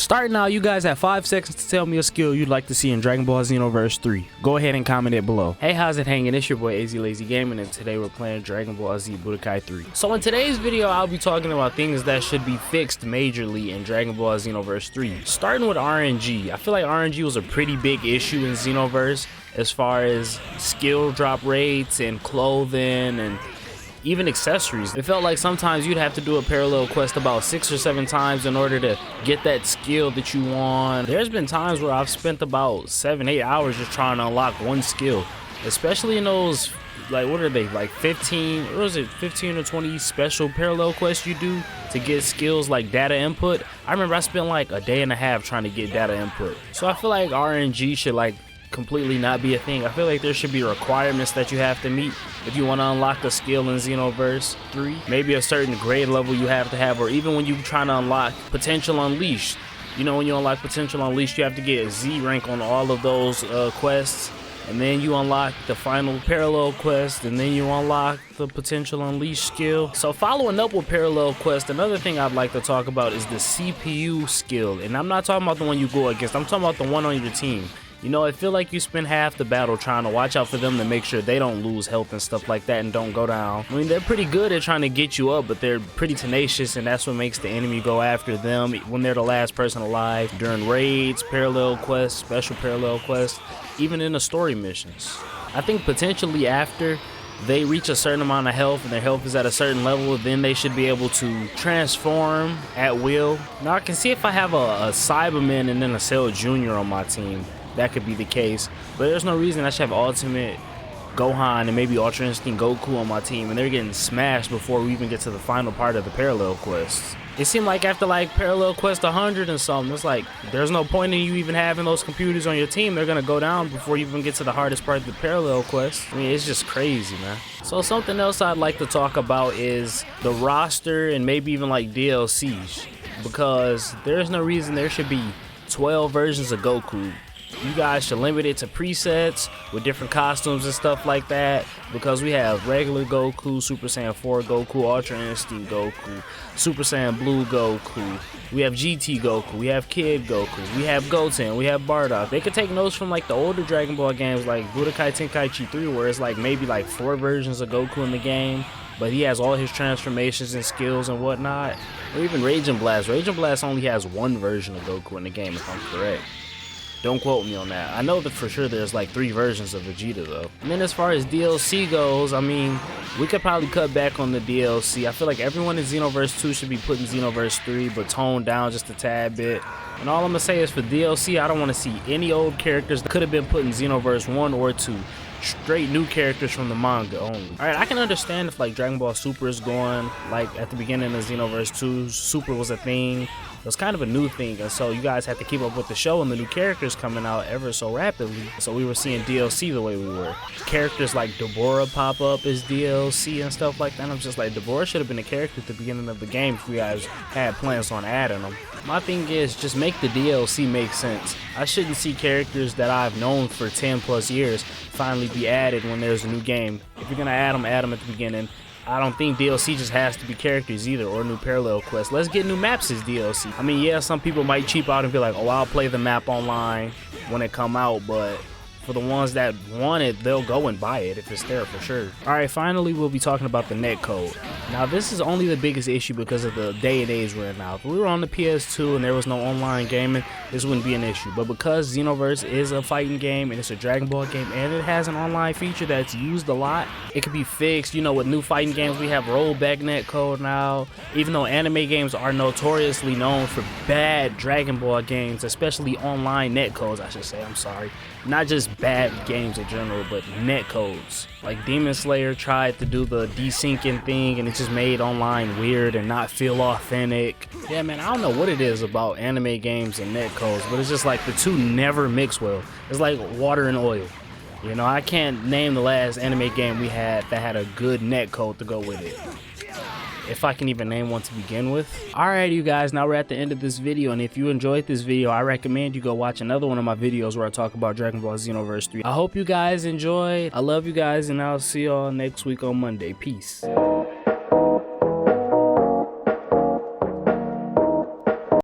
Starting out, you guys have 5 seconds to tell me a skill you'd like to see in Dragon Ball Xenoverse 3. Go ahead and comment it below. Hey, how's it hanging? It's your boy AZ Lazy Gaming, and today we're playing Dragon Ball Z Budokai 3. So in today's video, I'll be talking about things that should be fixed majorly in Dragon Ball Xenoverse 3. Starting with RNG. I feel like RNG was a pretty big issue in Xenoverse as far as skill drop rates and clothing and even accessories. It felt like sometimes you'd have to do a parallel quest about 6 or 7 times in order to get that skill that you want. There's been times where I've spent about 7-8 hours just trying to unlock one skill, especially in those, like, what are they, like 15 or 20 special parallel quests you do to get skills like data input. I remember I spent like a day and a half trying to get data input. So I feel like RNG should like completely not be a thing. I feel like there should be requirements that you have to meet if you want to unlock a skill in Xenoverse 3. Maybe a certain grade level you have to have, or even when you're trying to unlock Potential Unleashed. You know, when you unlock Potential Unleashed, you have to get a Z rank on all of those quests, and then you unlock the final parallel quest, and then you unlock the Potential Unleashed skill. So following up with parallel quest, another thing I'd like to talk about is the CPU skill. And I'm not talking about the one you go against, I'm talking about the one on your team. You know, I feel like you spend half the battle trying to watch out for them to make sure they don't lose health and stuff like that and don't go down. I mean, they're pretty good at trying to get you up, but they're pretty tenacious, and that's what makes the enemy go after them when they're the last person alive during raids, parallel quests, special parallel quests, even in the story missions. I think potentially after they reach a certain amount of health and their health is at a certain level, then they should be able to transform at will. Now I can see if I have a Cyberman and then a Cell Jr. on my team, that could be the case, but there's no reason I should have Ultimate Gohan and maybe Ultra Instinct Goku on my team, and they're getting smashed before we even get to the final part of the parallel quests. It seemed like after like parallel quest 100 and something, it's like there's no point in you even having those computers on your team. They're gonna go down before you even get to the hardest part of the parallel quest. I mean, it's just crazy, man. So something else I'd like to talk about is the roster and maybe even like DLCs, because there's no reason there should be 12 versions of Goku. You guys should limit it to presets with different costumes and stuff like that, because we have regular Goku, Super Saiyan 4 Goku, Ultra Instinct Goku, Super Saiyan Blue Goku, we have GT Goku, we have Kid Goku, we have Goten, we have Bardock. They could take notes from like the older Dragon Ball games like Budokai Tenkaichi 3, where it's like maybe like 4 versions of Goku in the game, but he has all his transformations and skills and whatnot. Or even Raging Blast. Raging Blast only has 1 version of Goku in the game, if I'm correct. Don't quote me on that. I know that for sure there's like 3 versions of Vegeta though. And then as far as DLC goes, I mean, we could probably cut back on the DLC. I feel like everyone in Xenoverse 2 should be put in Xenoverse 3, but toned down just a tad bit. And all I'm gonna say is for DLC, I don't want to see any old characters that could have been put in Xenoverse 1 or 2. Straight new characters from the manga only. Alright, I can understand if like Dragon Ball Super is going, like at the beginning of Xenoverse 2, Super was a thing. It was kind of a new thing, and so you guys have to keep up with the show and the new characters coming out ever so rapidly. So we were seeing DLC the way we were. Characters like Deborah pop up as DLC and stuff like that. And I'm just like, Deborah should have been a character at the beginning of the game if you guys had plans on adding them. My thing is, just make the DLC make sense. I shouldn't see characters that I've known for 10 plus years finally be added when there's a new game. If you're gonna add them at the beginning. I don't think DLC just has to be characters either, or new parallel quests. Let's get new maps as DLC. I mean, yeah, some people might cheap out and be like, oh, I'll play the map online when it come out, but for the ones that want it, they'll go and buy it if it's there for sure. Alright, finally we'll be talking about the netcode. Now this is only the biggest issue because of the day and age we're in now. If we were on the PS2 and there was no online gaming, this wouldn't be an issue. But because Xenoverse is a fighting game and it's a Dragon Ball game and it has an online feature that's used a lot, it could be fixed. You know, with new fighting games, we have rollback netcode now. Even though anime games are notoriously known for bad Dragon Ball games, especially online netcodes, I should say, I'm sorry. Not just bad games in general, but netcodes. Like Demon Slayer tried to do the desyncing thing and it just made online weird and not feel authentic. Yeah, man, I don't know what it is about anime games and netcodes, but it's just like the two never mix well. It's like water and oil. You know, I can't name the last anime game we had that had a good netcode to go with it, if I can even name one to begin with. Alright, you guys, now we're at the end of this video, and if you enjoyed this video, I recommend you go watch another one of my videos where I talk about Dragon Ball Xenoverse 3. I hope you guys enjoyed. I love you guys, and I'll see y'all next week on Monday. Peace.